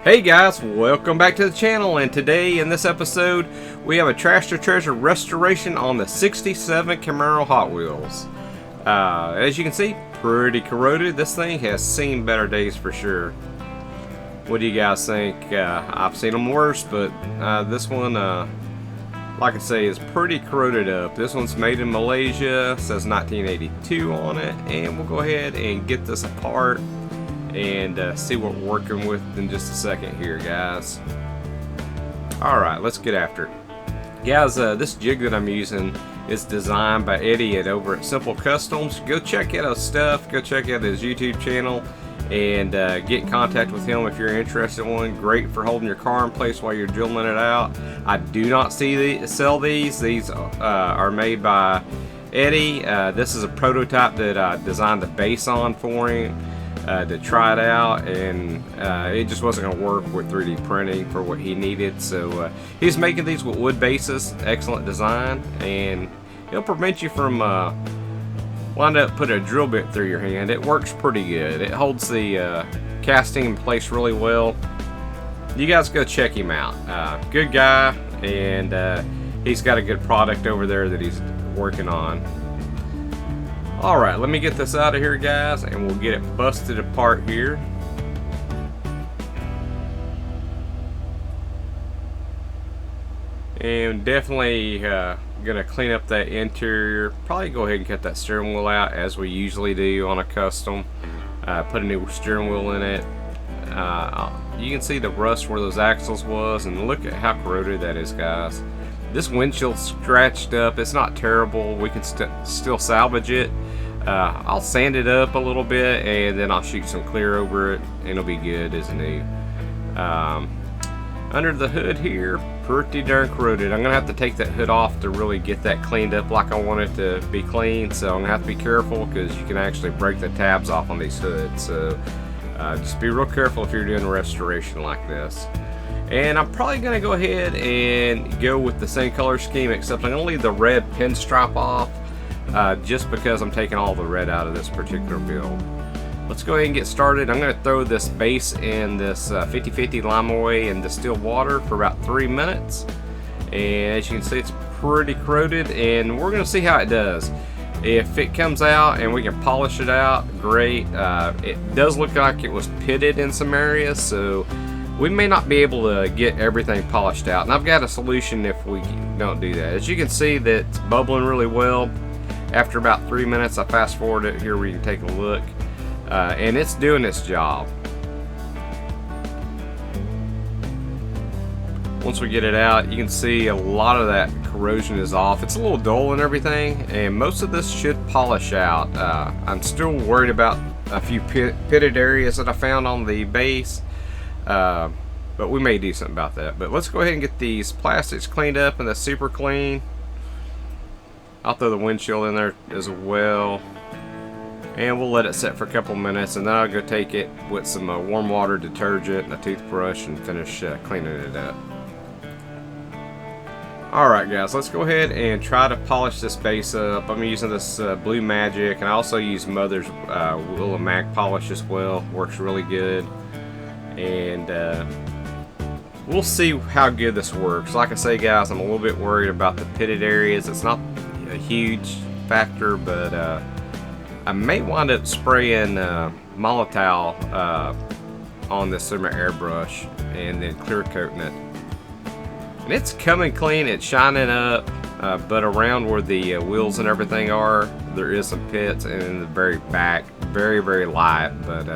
Hey guys, welcome back to the channel, and today in this episode we have a Trash to Treasure restoration on the 67 Camaro Hot Wheels. As you can see, pretty corroded. This thing has seen better days for sure. What do you guys think? I've seen them worse, but this one, like I say, is pretty corroded up. This one's made in Malaysia, says 1982 on it, and we'll go ahead and get this apart and see what we're working with in just a second here, guys. Alright, let's get after it. Guys, this jig that I'm using is designed by Eddie over at Simple Customs. Go check out his stuff, go check out his YouTube channel, and get in contact with him if you're interested in one. Great for holding your car in place while you're drilling it out. I do not sell these. These are made by Eddie. This is a prototype that I designed the base on for him to try it out, and it just wasn't going to work with 3D printing for what he needed. So he's making these with wood bases. Excellent design, and it'll prevent you from wind up putting a drill bit through your hand. It works pretty good. It holds the casting in place really well. You guys go check him out. Good guy, and he's got a good product over there that he's working on. Alright, let me get this out of here, guys, and we'll get it busted apart here. And definitely gonna clean up that interior. Probably go ahead and cut that steering wheel out as we usually do on a custom. Put a new steering wheel in it. You can see the rust where those axles was, and look at how corroded that is, guys. This windshield's scratched up. It's not terrible. We can still salvage it. I'll sand it up a little bit, and then I'll shoot some clear over it, and it'll be good as new. Under the hood here, pretty darn corroded. I'm gonna have to take that hood off to really get that cleaned up like I want it to be clean. So I'm gonna have to be careful, because you can actually break the tabs off on these hoods. So just be real careful if you're doing a restoration like this. And I'm probably going to go ahead and go with the same color scheme, except I'm going to leave the red pinstripe off just because I'm taking all the red out of this particular build. Let's go ahead and get started. I'm going to throw this base in this 50-50 lime away in distilled water for about 3 minutes. And as you can see, it's pretty corroded, and we're going to see how it does. If it comes out and we can polish it out, great. It does look like it was pitted in some areas, so we may not be able to get everything polished out, and I've got a solution if we don't do that. As you can see, that's bubbling really well. After about 3 minutes, I fast forward it here where you can take a look, and it's doing its job. Once we get it out, you can see a lot of that corrosion is off. It's a little dull and everything, and most of this should polish out. I'm still worried about a few pitted areas that I found on the base. But we may do something about that. But let's go ahead and get these plastics cleaned up, and that's super clean. I'll throw the windshield in there as well, and we'll let it set for a couple minutes, and then I'll go take it with some warm water detergent and a toothbrush and finish cleaning it up. Alright guys, let's go ahead and try to polish this base up. I'm using this Blue Magic, and I also use Mother's Willow Mag polish as well. Works really good. And we'll see how good this works. Like I say, guys, I'm a little bit worried about the pitted areas. It's not a huge factor, but I may wind up spraying Molotov on this through my airbrush and then clear coating it. And it's coming clean, it's shining up, but around where the wheels and everything are, there is some pits, and in the very back, very, very light, but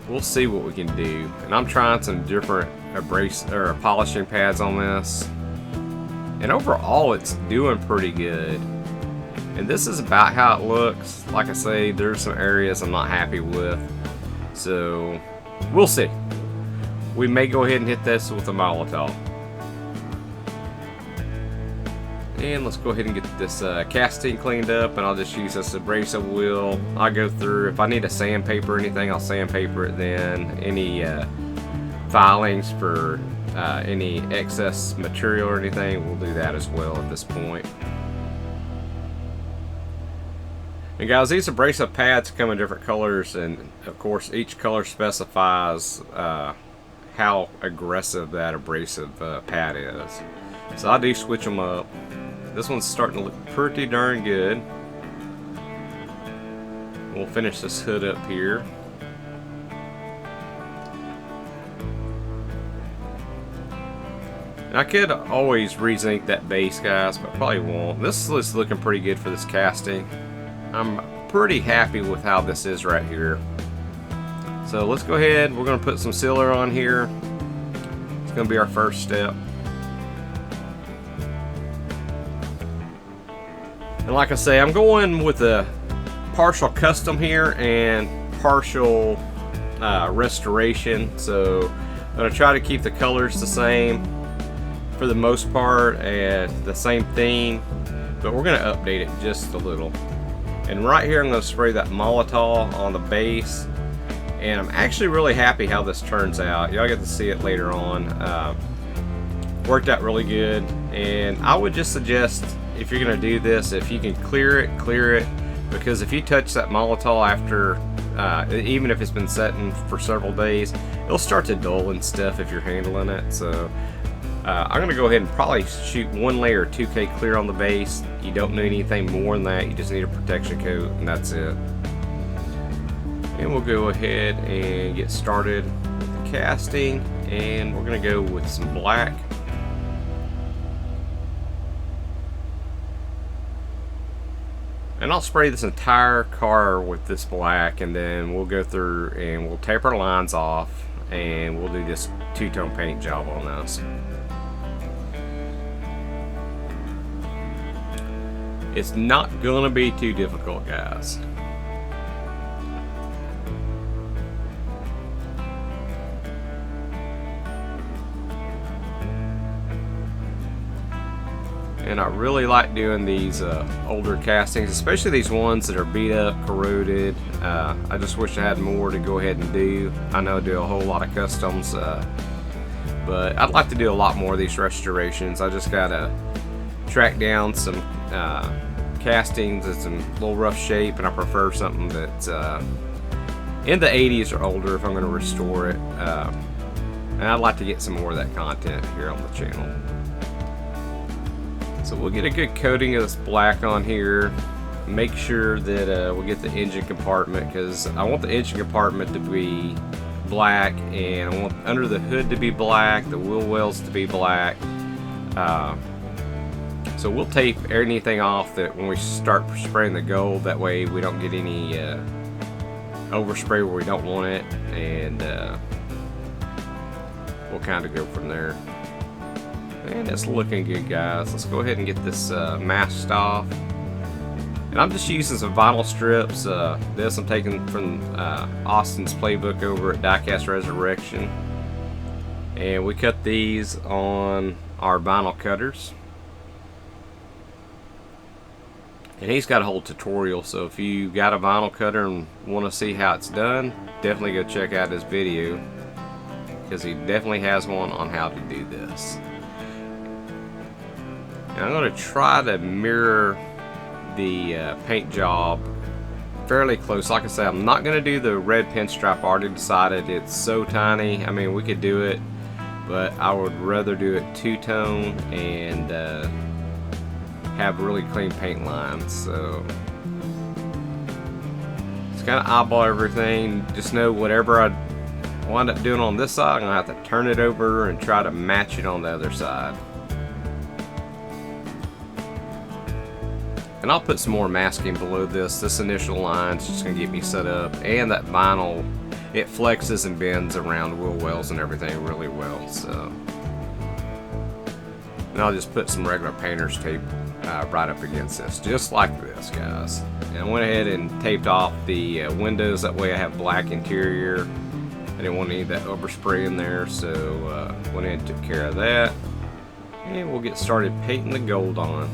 we'll see what we can do. And I'm trying some different polishing pads on this, and overall it's doing pretty good. And this is about how it looks. Like I say, there's some areas I'm not happy with, so we'll see. We may go ahead and hit this with a Molotov. And let's go ahead and get this casting cleaned up, and I'll just use this abrasive wheel. I'll go through, if I need a sandpaper or anything, I'll sandpaper it then. Any filings for any excess material or anything, we'll do that as well at this point. And guys, these abrasive pads come in different colors, and of course each color specifies how aggressive that abrasive pad is. So I do switch them up. This one's starting to look pretty darn good. We'll finish this hood up here. And I could always re-zinc that base, guys, but probably won't. This is looking pretty good for this casting. I'm pretty happy with how this is right here. So let's go ahead. We're going to put some sealer on here. It's going to be our first step. And like I say, I'm going with a partial custom here and partial restoration. So I'm going to try to keep the colors the same for the most part and the same theme, but we're going to update it just a little. And right here I'm going to spray that Molotov on the base, and I'm actually really happy how this turns out. Y'all get to see it later on. Worked out really good, and I would just suggest, if you're going to do this, if you can clear it, because if you touch that Molotov after even if it's been setting for several days, it'll start to dull and stuff if you're handling it. So I'm going to go ahead and probably shoot one layer of 2K clear on the base. You don't need anything more than that. You just need a protection coat, and that's it. And we'll go ahead and get started with the casting, and we're going to go with some black. And I'll spray this entire car with this black, and then we'll go through and we'll tape our lines off, and we'll do this two-tone paint job on this. It's not gonna be too difficult, guys. And I really like doing these older castings, especially these ones that are beat up, corroded. I just wish I had more to go ahead and do. I know I do a whole lot of customs, but I'd like to do a lot more of these restorations. I just gotta track down some castings that's in a little rough shape, and I prefer something that's in the 80s or older if I'm going to restore it. And I'd like to get some more of that content here on the channel. So we'll get a good coating of this black on here. Make sure that we'll get the engine compartment, because I want the engine compartment to be black, and I want under the hood to be black, the wheel wells to be black. So we'll tape anything off that when we start spraying the gold, that way we don't get any overspray where we don't want it, and we'll kind of go from there. And it's looking good, guys. Let's go ahead and get this masked off. And I'm just using some vinyl strips. This I'm taking from Austin's playbook over at Diecast Resurrection. And we cut these on our vinyl cutters. And he's got a whole tutorial, so if you got a vinyl cutter and want to see how it's done, definitely go check out his video, because he definitely has one on how to do this. And I'm going to try to mirror the paint job fairly close. Like I said, I'm not going to do the red pinstripe. I already decided it's so tiny. I mean, we could do it, but I would rather do it two-tone and have really clean paint lines. So just kind of eyeball everything. Just know whatever I wind up doing on this side, I'm going to have to turn it over and try to match it on the other side. And I'll put some more masking below this. This initial line's just going to get me set up. And that vinyl, it flexes and bends around wheel wells and everything really well. So, and I'll just put some regular painter's tape right up against this, just like this, guys. And I went ahead and taped off the windows. That way I have black interior. I didn't want any of that overspray in there, so went ahead and took care of that. And we'll get started painting the gold on.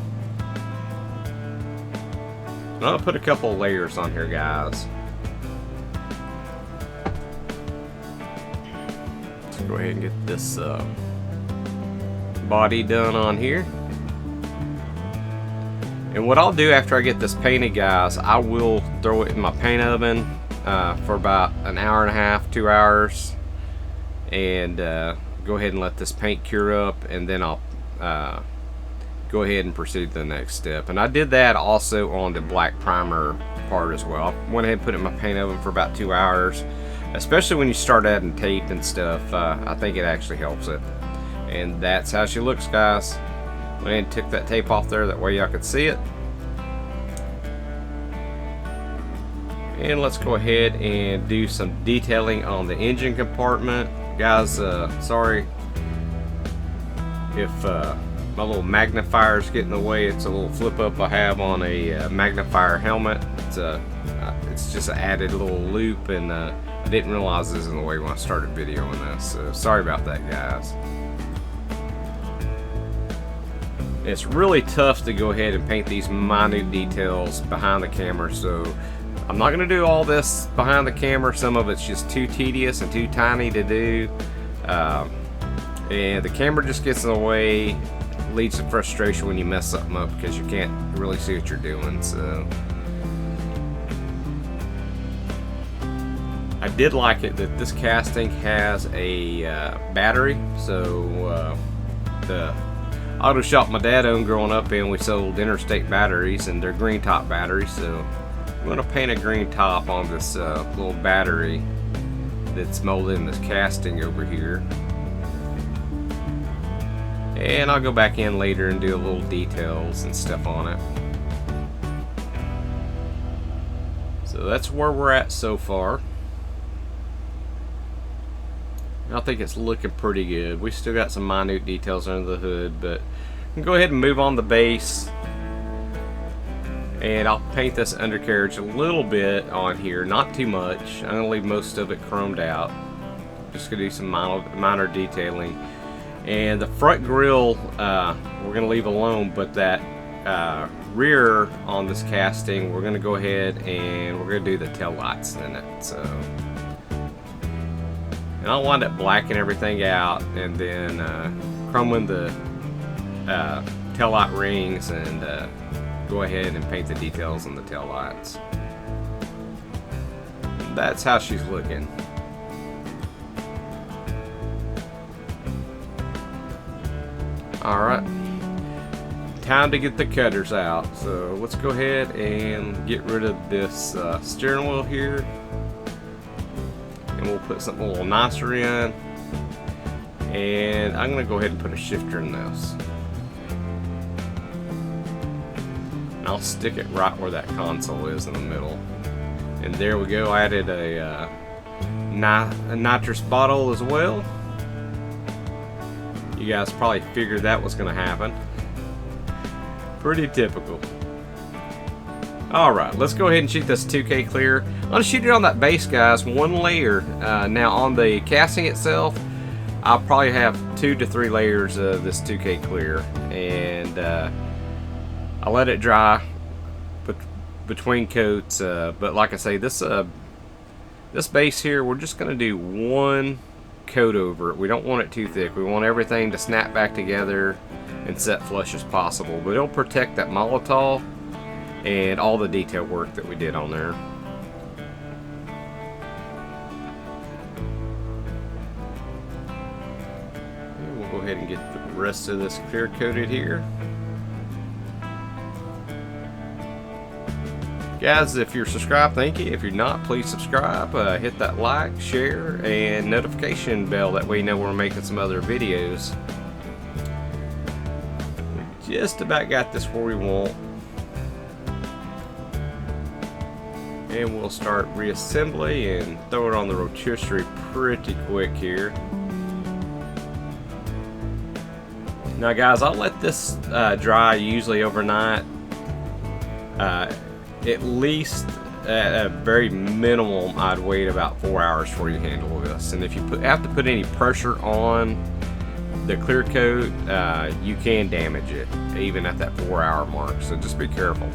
I'll put a couple of layers on here, guys. Let's go ahead and get this body done on here. And what I'll do after I get this painted, guys, I will throw it in my paint oven for about an hour and a half, 2 hours, and go ahead and let this paint cure up, and then I'll go ahead and proceed to the next step. And I did that also on the black primer part as well. I went ahead and put it in my paint oven for about 2 hours. Especially when you start adding tape and stuff, I think it actually helps it. And that's how she looks, guys. Went ahead and took that tape off there, that way y'all could see it. And let's go ahead and do some detailing on the engine compartment. Guys, sorry if my little magnifier's getting in the way. It's a little flip up I have on a magnifier helmet. It's just an added little loop, and I didn't realize this was in the way when I started videoing this, so sorry about that, guys. It's really tough to go ahead and paint these minute details behind the camera, so I'm not going to do all this behind the camera. Some of it's just too tedious and too tiny to do, and the camera just gets in the way, leads to frustration when you mess something up because you can't really see what you're doing. So I did like it that this casting has a battery. So the auto shop my dad owned growing up in, we sold Interstate batteries, and they're green top batteries. So I'm going to paint a green top on this little battery that's molded in this casting over here. And I'll go back in later and do a little details and stuff on it. So that's where we're at so far. I think it's looking pretty good. We still got some minute details under the hood, but I'm gonna go ahead and move on the base. And I'll paint this undercarriage a little bit on here, not too much. I'm gonna leave most of it chromed out. Just gonna do some minor detailing. And the front grille, we're gonna leave alone, but that rear on this casting, we're gonna go ahead and we're gonna do the tail lights in it. So. And I'll wind up blacking everything out, and then chroming the tail light rings, and go ahead and paint the details on the tail lights. That's how she's looking. Alright, time to get the cutters out. So let's go ahead and get rid of this steering wheel here. And we'll put something a little nicer in, and I'm going to go ahead and put a shifter in this, and I'll stick it right where that console is in the middle. And there we go. I added a nitrous bottle as well. You guys probably figured that was going to happen. Pretty typical. Alright, let's go ahead and shoot this 2K clear. I'm going to shoot it on that base, guys, one layer. Now on the casting itself, I'll probably have 2 to 3 layers of this 2K clear. And I'll let it dry between coats. But like I say, this base here, we're just going to do one coat over it. We don't want it too thick. We want everything to snap back together and set flush as possible. But it'll protect that Molotov and all the detail work that we did on there. And we'll go ahead and get the rest of this clear coated here. Guys, if you're subscribed, thank you. If you're not, please subscribe. Hit that like, share, and notification bell. That way you know when we're making some other videos. We just about got this where we want. And we'll start reassembly and throw it on the rotisserie pretty quick here. Now guys, I'll let this dry usually overnight. At least at a very minimum, I'd wait about 4 hours before you handle this. And if you have to put any pressure on the clear coat, you can damage it even at that 4-hour mark, so just be careful.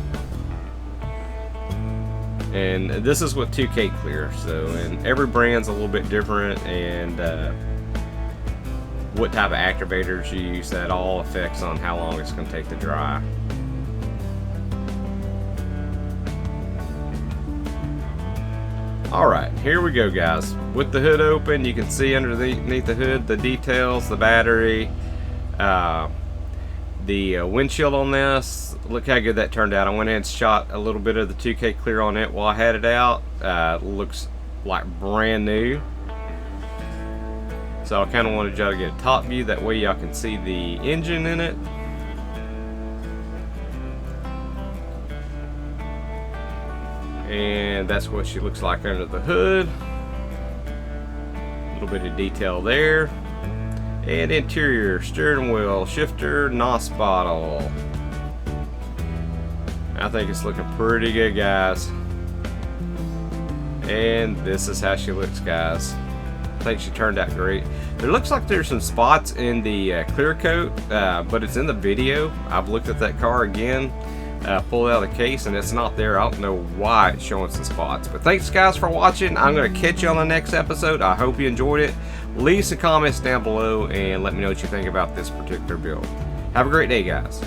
And this is with 2K clear, so, and every brand's a little bit different, and what type of activators you use, that all affects on how long it's going to take to dry. Alright, here we go, guys. With the hood open, you can see underneath the hood the details, the battery, the windshield on this. Look how good that turned out. I went in and shot a little bit of the 2K clear on it while I had it out. Looks like brand new. So I kind of wanted y'all to get a top view, that way y'all can see the engine in it. And that's what she looks like under the hood. A little bit of detail there. And interior, steering wheel, shifter, NOS bottle. I think it's looking pretty good, guys. And this is how she looks, guys. I think she turned out great. There looks like there's some spots in the clear coat, but it's in the video. I've looked at that car again, pulled out of the case, and it's not there. I don't know why it's showing some spots. But thanks, guys, for watching. I'm going to catch you on the next episode. I hope you enjoyed it. Leave some comments down below and let me know what you think about this particular build. Have a great day, guys.